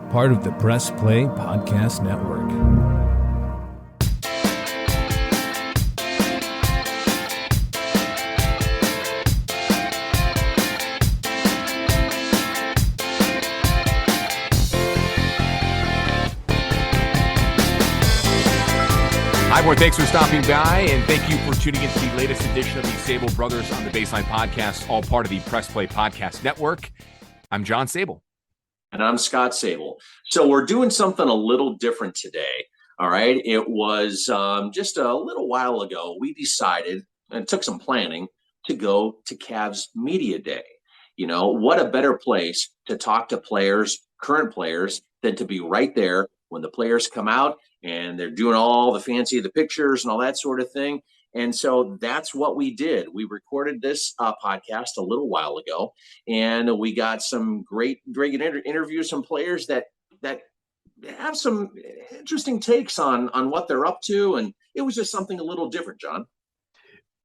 part of the Press Play Podcast Network. Hi, everyone. Thanks for stopping by, and thank you for tuning into the latest edition of the Sabol Brothers on the Baseline Podcast, all part of the Press Play Podcast Network. I'm John Sabol. And I'm Scott Sabol. So we're doing something a little different today, all right? It was just a little while ago, we decided, and it took some planning, to go to Cavs Media Day. You know, what a better place to talk to players, current players, than to be right there when the players come out and they're doing all the pictures and all that sort of thing. And so that's what we did. We recorded this podcast a little while ago, and we got some great interviews, some players that have some interesting takes on what they're up to. And it was just something a little different, John.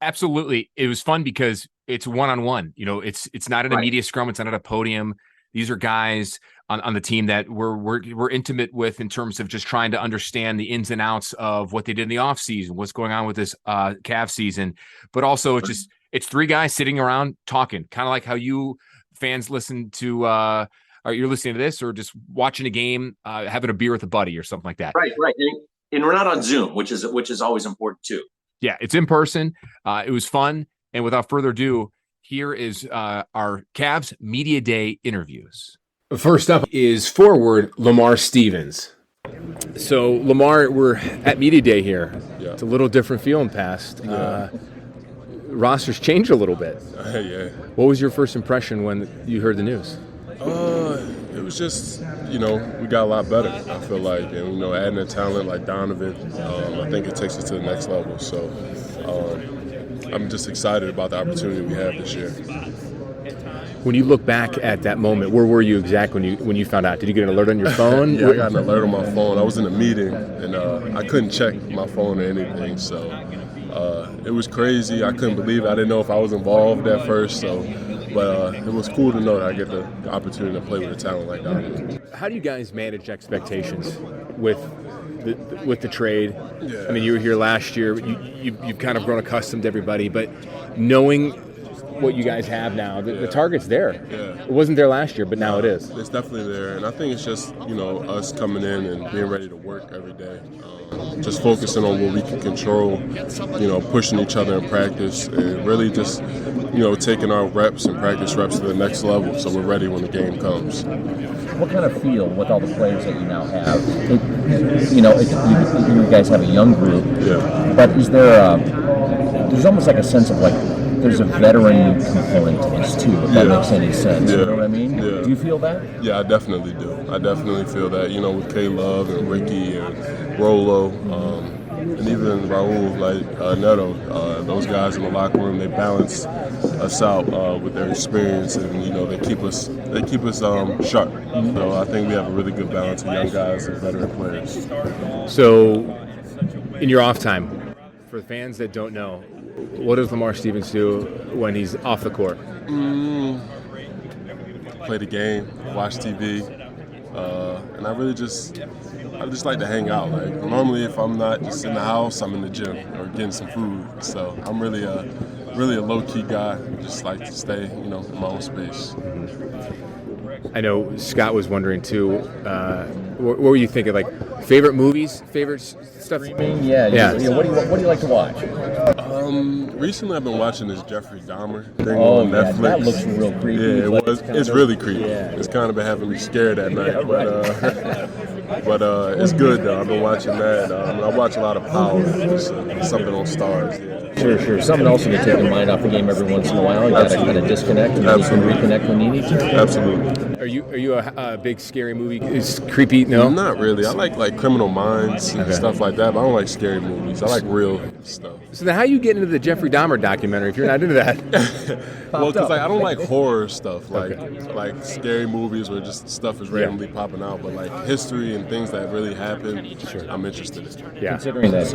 Absolutely. It was fun because it's one-on-one. You know, it's not at a media scrum. It's not at a podium. These are guys on the team that we're intimate with in terms of just trying to understand the ins and outs of what they did in the offseason, what's going on with this Cavs season. But also it's three guys sitting around talking, kind of like how you fans listen to or you're listening to this or just watching a game, having a beer with a buddy or something like that. Right. And we're not on Zoom, which is always important too. Yeah, it's in person. It was fun. And without further ado, here is our Cavs Media Day interviews. First up is forward Lamar Stevens. So, Lamar, we're at Media Day here. Yeah. It's a little different feeling past. Yeah. Roster's changed a little bit. Yeah. What was your first impression when you heard the news? It was just, we got a lot better, I feel like. And, adding a talent like Donovan, I think it takes us to the next level. So, I'm just excited about the opportunity we have this year. When you look back at that moment, where were you exactly when you found out? Did you get an alert on your phone? Yeah, I got an alert on my phone. I was in a meeting, and I couldn't check my phone or anything. So it was crazy. I couldn't believe it. I didn't know if I was involved at first. But it was cool to know that I get the opportunity to play with a talent like that. How do you guys manage expectations with the trade? Yeah. I mean, you were here last year. You've kind of grown accustomed to everybody, but knowing what you guys have now, the target's there. Yeah. It wasn't there last year, but now it is. It's definitely there, and I think it's just us coming in and being ready to work every day. Just focusing on what we can control, pushing each other in practice, and really just taking our reps and practice reps to the next level, so we're ready when the game comes. What kind of feel with all the players that you now have? You guys have a young group, but is there there's almost like a sense of there's a veteran component to this too, if that makes any sense. Yeah. You know what I mean? Yeah. Do you feel that? Yeah, I definitely do. I definitely feel that, with K-Love and Ricky and Rolo, and even Raul, Neto, those guys in the locker room, they balance us out with their experience, and they keep us sharp. So I think we have a really good balance of young guys and veteran players. So, in your off time, for fans that don't know, what does Lamar Stevens do when he's off the court? Play the game, watch TV, and I just like to hang out. Normally, if I'm not just in the house, I'm in the gym or getting some food. So I'm really a low-key guy. Just like to stay, in my own space. I know Scott was wondering too. What were you thinking? Favorite movies, favorite stuff? Yeah. What do you like to watch? Recently, I've been watching this Jeffrey Dahmer thing on Netflix. That looks real creepy. Yeah, it's really creepy. Yeah. It's kind of been having me scared at night, but it's good though. I've been watching that. I watch a lot of Power, just something on Stars. Yeah. Sure. Something else you can take your mind off the game every once in a while. You got to kind of disconnect and then you can reconnect when you need to. Absolutely. Are you a big scary movie? Is creepy? No, not really. I like Criminal Minds and stuff like that, but I don't like scary movies. I like real stuff. So then how you get into the Jeffrey Dahmer documentary if you're not into that? Well, because I don't like horror stuff, like scary movies where just stuff is randomly popping out, but like history and things that really happened, I'm interested in. Yeah. Considering that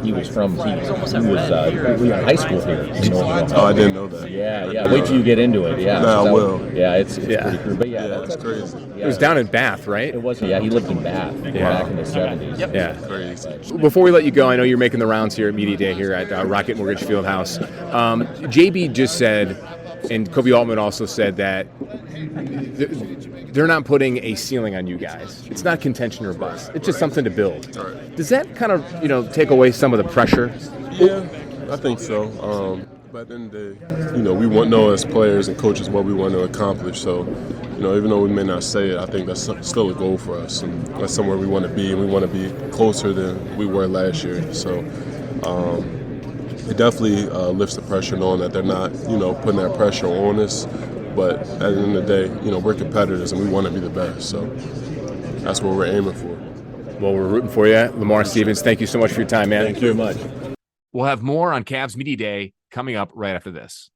he was in high school here. Oh, I didn't know that. Yeah. Wait till you get into it. Yeah. No, I will. Yeah, it's pretty cool. But That's crazy. It was down in Bath, right? It was. Yeah, he lived in Bath back in the 70s. Yeah. Crazy. Before we let you go, I know you're making the rounds here at Media Day here at Rocket Mortgage Fieldhouse. JB just said, and Kobe Altman also said that they're not putting a ceiling on you guys. It's not contention or bust. It's just something to build. Right. Does that kind of take away some of the pressure? Yeah, I think so. But at the end of the day, we want to know as players and coaches what we want to accomplish. So, even though we may not say it, I think that's still a goal for us, and that's somewhere we want to be, and we want to be closer than we were last year. So, it definitely lifts the pressure knowing that they're not, putting that pressure on us. But at the end of the day, we're competitors and we want to be the best. So that's what we're aiming for. Well, we're rooting for you. Lamar Stevens, thank you so much for your time, man. Thank you very much. We'll have more on Cavs Media Day coming up right after this.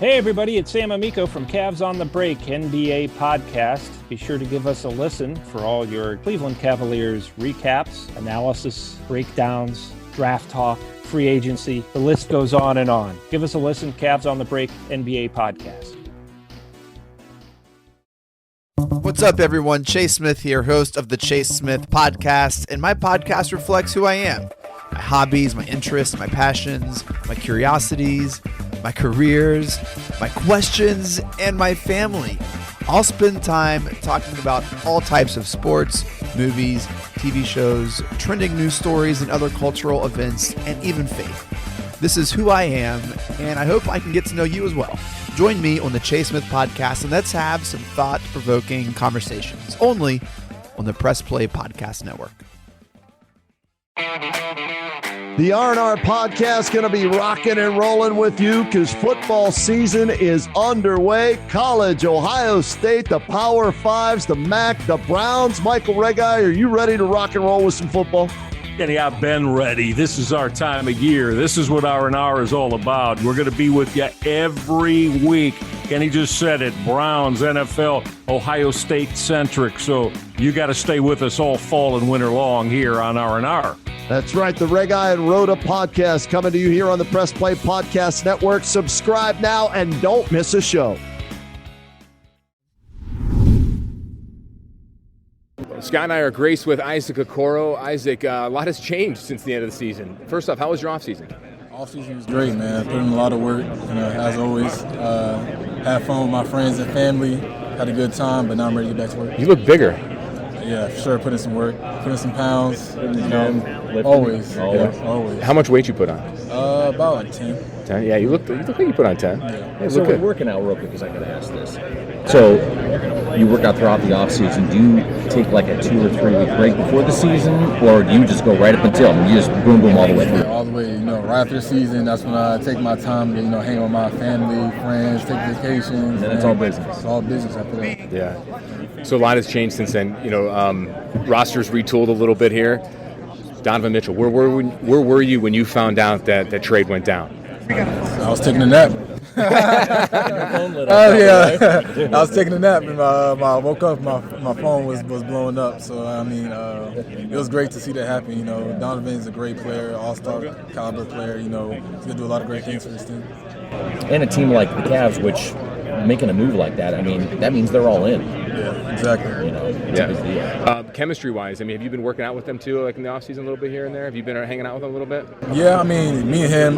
Hey everybody, it's Sam Amico from Cavs on the Break NBA podcast. Be sure to give us a listen for all your Cleveland Cavaliers recaps, analysis, breakdowns, draft talk, free agency. The list goes on and on. Give us a listen, Cavs on the Break NBA podcast. What's up, everyone? Chase Smith here, host of the Chase Smith podcast, and my podcast reflects who I am. My hobbies, my interests, my passions, my curiosities, my careers, my questions, and my family. I'll spend time talking about all types of sports, movies, TV shows, trending news stories, and other cultural events, and even faith. This is who I am, and I hope I can get to know you as well. Join me on the Chase Smith podcast, and let's have some thought-provoking conversations, only on the Press Play Podcast Network. The R&R podcast going to be rocking and rolling with you because football season is underway. College, Ohio State, the Power Fives, the MAC, the Browns. Michael Regai, are you ready to rock and roll with some football? Kenny, I've been ready. This is our time of year. This is what R&R is all about. We're going to be with you every week. Kenny just said it. Browns, NFL, Ohio State centric. So you got to stay with us all fall and winter long here on R&R. That's right. The Regai and Rhoda podcast coming to you here on the Press Play Podcast Network. Subscribe now and don't miss a show. Scott and I are graced with Isaac Okoro. Isaac, a lot has changed since the end of the season. First off, how was your offseason? Offseason was great, man. Put in a lot of work, as always. Had fun with my friends and family. Had a good time, but now I'm ready to get back to work. You look bigger. Yeah, for sure. Put in some work. Put in some pounds. Always. Always. How much weight you put on? About like 10. 10? Yeah, you look like you put on 10. Yeah. So we're working out real quick because I got to ask this. So you work out throughout the offseason. Do you take like a 2 or 3 week break before the season, or do you just go right up until you just boom all the way through? All the way, right after the season. That's when I take my time to hang with my family, friends, take vacations. And it's all business. It's all business after that. Yeah. So a lot has changed since then. Rosters retooled a little bit here. Donovan Mitchell, where were you when you found out that trade went down? I was taking a nap. Oh yeah, I was taking a nap and I woke up. My phone was blowing up. So it was great to see that happen. Donovan's a great player, all-star caliber player. He's gonna do a lot of great things for this team. And a team like the Cavs, which making a move like that, that means they're all in. Yeah, exactly. Chemistry-wise, have you been working out with them too, like in the offseason a little bit here and there? Have you been hanging out with them a little bit? Yeah, me and him,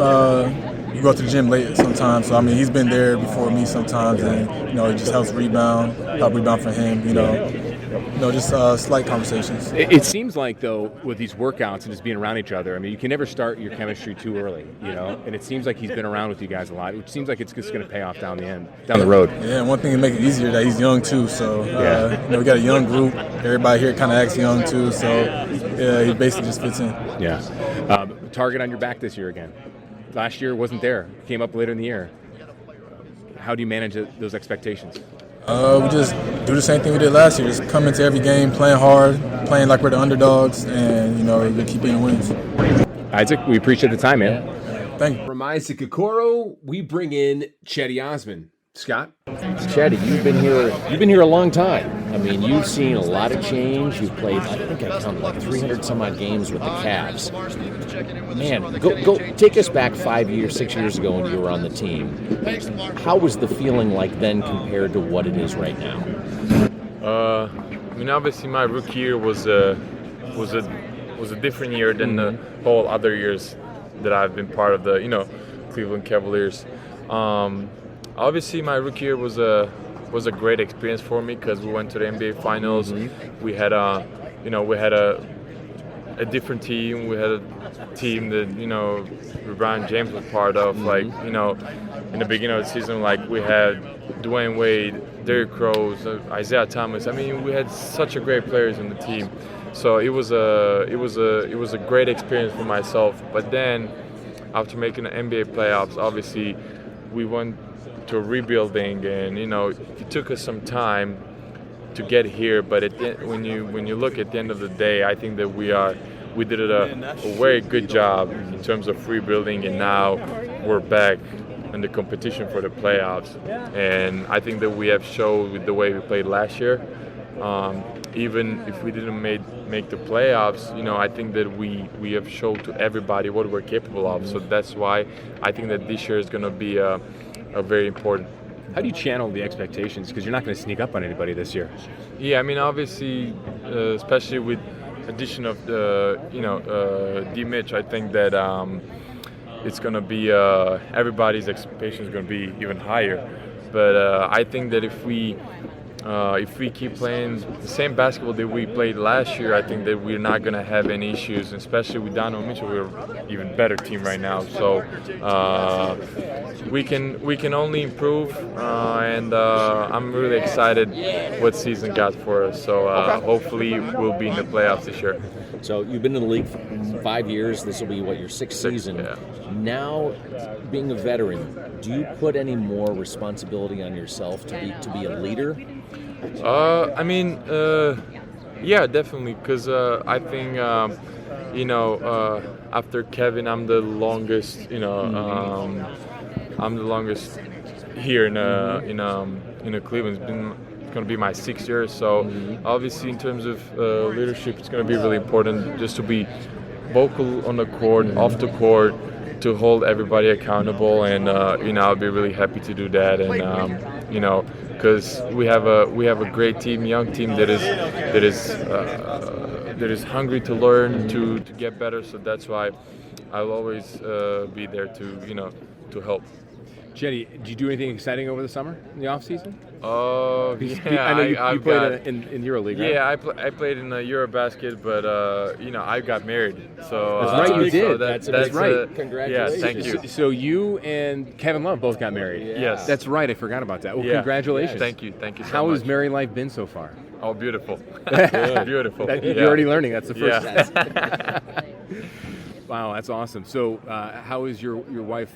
we go to the gym late sometimes. So he's been there before me sometimes, and it just help rebound for him. Just slight conversations. It seems like, though, with these workouts and just being around each other, you can never start your chemistry too early, And it seems like he's been around with you guys a lot. It seems like it's just going to pay off down the road. Yeah, and one thing to make it easier that he's young too. So we got a young group. Everybody here kind of acts young too. So he basically just fits in. Yeah. Target on your back this year again. Last year wasn't there. Came up later in the year. How do you manage those expectations? We just do the same thing we did last year. Just come into every game playing hard, playing like we're the underdogs, and, we keep getting wins. Isaac, we appreciate the time, man. Yeah. Thank you. From Isaac Okoro, we bring in Cedi Osman. Scott? Cedi, you've been here a long time. I mean, you've seen a lot of change. You've played, I think I counted like 300 some odd games with the Cavs. Man, go take us back 6 years ago when you were on the team. How was the feeling like then compared to what it is right now? Obviously my rookie year was a different year than the whole other years that I've been part of the Cleveland Cavaliers. Obviously, my rookie year was a great experience for me because we went to the NBA Finals. We had a different team. We had a team that LeBron James was part of. In the beginning of the season, we had Dwayne Wade, Derrick Rose, Isaiah Thomas. I mean, we had such a great players in the team. So it was a great experience for myself. But then, after making the NBA playoffs, obviously, we went to rebuilding, and it took us some time to get here. But when you look at the end of the day, I think that we did a very good job in terms of rebuilding, and now we're back in the competition for the playoffs. And I think that we have showed with the way we played last year. Even if we didn't make the playoffs, I think that we have showed to everybody what we're capable of. So that's why I think that this year is going to be a very important. How do you channel the expectations? Because you're not going to sneak up on anybody this year. Yeah, I mean, obviously, especially with addition of D. Mitch, I think that it's going to be everybody's expectations are going to be even higher. But I think that if we keep playing the same basketball that we played last year, I think that we're not going to have any issues, especially with Donovan Mitchell. We're an even better team right now. So we can only improve, and I'm really excited what season got for us. So hopefully we'll be in the playoffs this year. So you've been in the league for 5 years. This will be, your sixth season. Yeah. Now, being a veteran, do you put any more responsibility on yourself to be a leader? Yeah, definitely. Because I think, after Kevin, I'm the longest. I'm the longest here in Cleveland. It's going to be my 6th year. So obviously, in terms of leadership, it's going to be really important just to be vocal on the court, off the court, to hold everybody accountable. And I'll be really happy to do that. And because we have a great team, young team that is hungry to learn, to get better. So that's why I'll always be there to help. Cedi, did you do anything exciting over the summer in the off season? Yeah, I know you played in EuroLeague, right? Yeah, I played in the Eurobasket, but I got married. So that's right, you did. So that's right. Congratulations. Yeah, thank you. So you and Kevin Love both got married. Yeah. Yes, that's right. I forgot about that. Well, congratulations. Thank you so much. How has married life been so far? Oh, beautiful. Beautiful. You're already learning. That's the first step. Wow, that's awesome. So, how is your wife?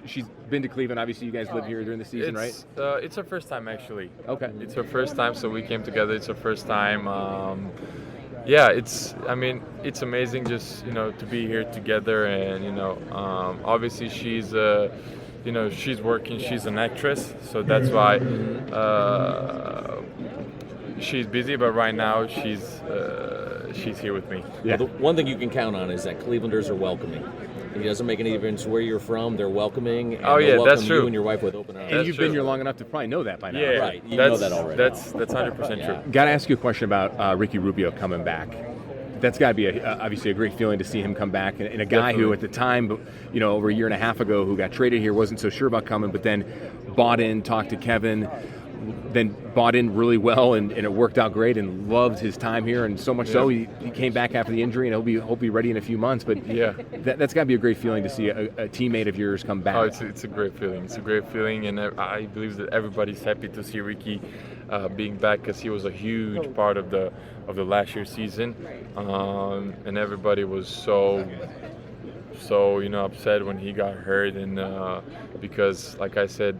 She's been to Cleveland. Obviously, you guys live here during the season, right? It's her first time, actually. Okay. It's her first time, so we came together. It's her first time. It's amazing just to be here together, and obviously she's she's working. She's an actress, so that's why she's busy. But right now she's here with me. Yeah. Well, the one thing you can count on is that Clevelanders are welcoming. It doesn't make any difference where you're from; they're welcoming. And they'll welcome that's true. You and your wife with open arms. And you've been here long enough to probably know that by now. Yeah, right. You know that already. That's 100% true. Got to ask you a question about Ricky Rubio coming back. That's got to be obviously a great feeling to see him come back, and a guy who at the time, over a year and a half ago, who got traded here, wasn't so sure about coming, but then bought in, talked to Kevin, then bought in really well, and it worked out great, and loved his time here, and so much so he came back after the injury, and he'll be ready in a few months. But that's got to be a great feeling to see a teammate of yours come back. Oh, it's a great feeling. It's a great feeling, and I believe that everybody's happy to see Ricky being back, because he was a huge part of the last year's season, and everybody was so so upset when he got hurt, and because, like I said,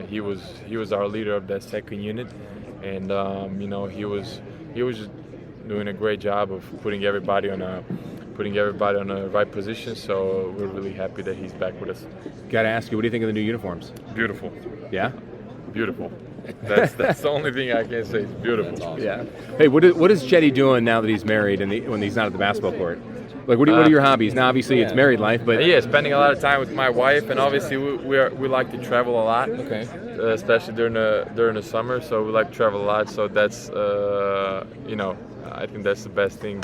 he was our leader of that second unit, and he was just doing a great job of putting everybody on the right position. So we're really happy that he's back with us. Got to ask you, what do you think of the new uniforms? Beautiful. Yeah. Beautiful. That's the only thing I can say. It's beautiful. Awesome. Yeah. Hey, what is Cedi doing now that he's married and when he's not at the basketball court? Like, what are your hobbies? Now, obviously, it's married life, but spending a lot of time with my wife, and obviously we like to travel a lot. Okay. Especially during the summer, so we like to travel a lot. So that's I think that's the best thing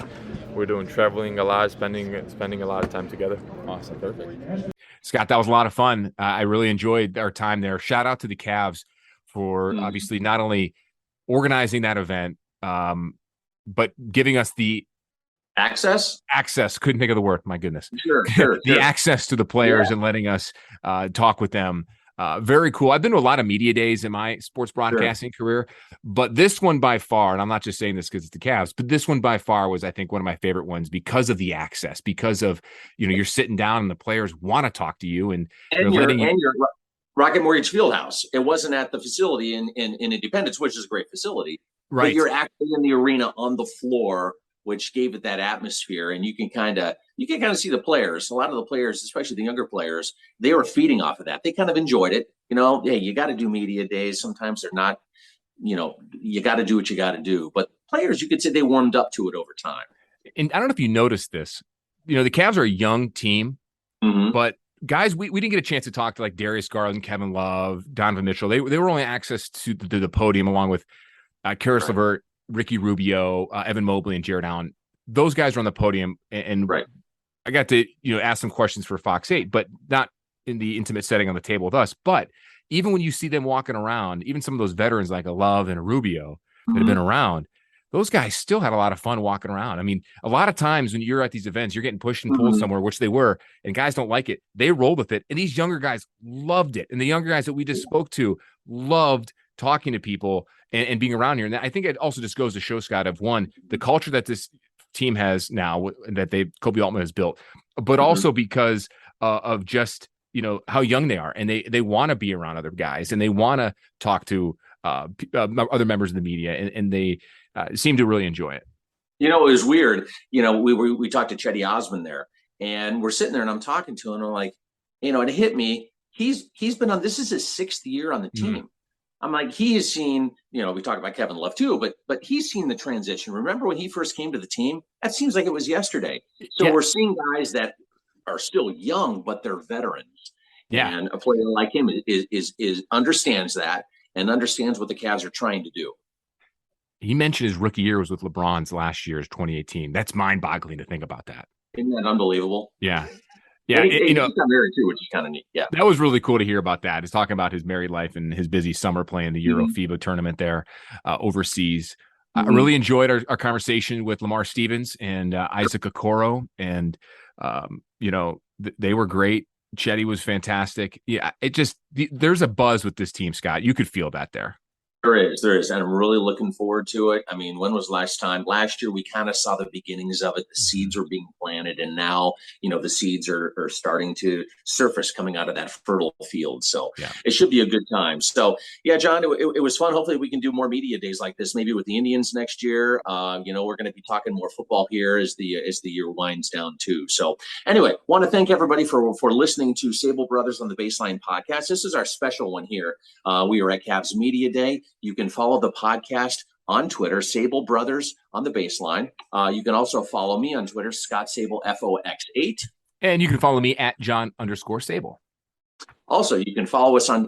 we're doing, traveling a lot, spending a lot of time together. Awesome. Perfect. Scott, that was a lot of fun. I really enjoyed our time there. Shout out to the Cavs for obviously not only organizing that event, but giving us the access. Couldn't think of the word. My goodness. Sure. The access to the players and letting us talk with them. Very cool. I've been to a lot of media days in my sports broadcasting career, but this one by far, and I'm not just saying this because it's the Cavs, but this one by far was, I think, one of my favorite ones because of the access, because of, you're sitting down and the players want to talk to you, and your Rocket Mortgage Fieldhouse. It wasn't at the facility in Independence, which is a great facility, right? But you're actually in the arena on the floor, which gave it that atmosphere, and you can kind of see the players. A lot of the players, especially the younger players, they were feeding off of that. They kind of enjoyed it. Hey, you got to do media days. Sometimes they're not. You got to do what you got to do. But players, you could say they warmed up to it over time. And I don't know if you noticed this. The Cavs are a young team, but guys, we didn't get a chance to talk to like Darius Garland, Kevin Love, Donovan Mitchell. They were only access to the podium along with Karis LeVert, Ricky Rubio, Evan Mobley, and Jared Allen. Those guys were on the podium, and I got to ask some questions for Fox 8, but not in the intimate setting on the table with us. But even when you see them walking around, even some of those veterans like a Love and a Rubio that have been around, those guys still had a lot of fun walking around. I mean, a lot of times when you're at these events, you're getting pushed and pulled somewhere, which they were, and guys don't like it. They rolled with it, and these younger guys loved it. And the younger guys that we just spoke to loved talking to people and being around here. And I think it also just goes to show, Scott, of one, the culture that this team has now, that Kobe Altman has built, but also because of just, how young they are, and they want to be around other guys, and they want to talk to other members of the media, and they seem to really enjoy it. It was weird. We talked to Cedi Osman there, and we're sitting there, and I'm talking to him, and I'm like, it hit me. He's been on. This is his 6th year on the team. I'm like, he has seen. We talked about Kevin Love too, but he's seen the transition. Remember when he first came to the team? That seems like it was yesterday. So we're seeing guys that are still young, but they're veterans. Yeah, and a player like him is understands that and understands what the Cavs are trying to do. He mentioned his rookie year was with LeBron's last year's 2018. That's mind-boggling to think about that. Isn't that unbelievable? Yeah. Yeah, he's got married too, which is kind of neat. Yeah, that was really cool to hear about that. He's talking about his married life and his busy summer playing the Euro FIBA tournament there overseas. I really enjoyed our conversation with Lamar Stevens and Isaac Okoro, and they were great. Cedi was fantastic. Yeah, there's a buzz with this team, Scott. You could feel that there. There is. And I'm really looking forward to it. I mean, when was last time? Last year, we kind of saw the beginnings of it. The seeds were being planted, and now, the seeds are starting to surface coming out of that fertile field. So it should be a good time. So, yeah, John, it was fun. Hopefully we can do more media days like this, maybe with the Indians next year. We're going to be talking more football here as the year winds down too. So anyway, want to thank everybody for listening to Sabol Brothers on the Baseline podcast. This is our special one here. We are at Cavs Media Day. You can follow the podcast on Twitter, Sabol Brothers on the Baseline. You can also follow me on Twitter, Scott Sabol FOX8. And you can follow me at John_Sabol. Also, you can follow us on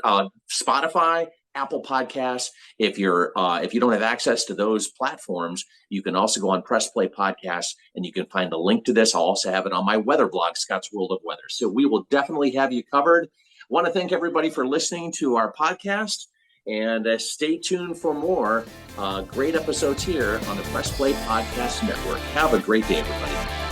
Spotify, Apple Podcasts. If you don't have access to those platforms, you can also go on Press Play Podcasts, and you can find a link to this. I'll also have it on my weather blog, Scott's World of Weather. So we will definitely have you covered. I want to thank everybody for listening to our podcast. And stay tuned for more great episodes here on the Press Play Podcast Network. Have a great day, everybody.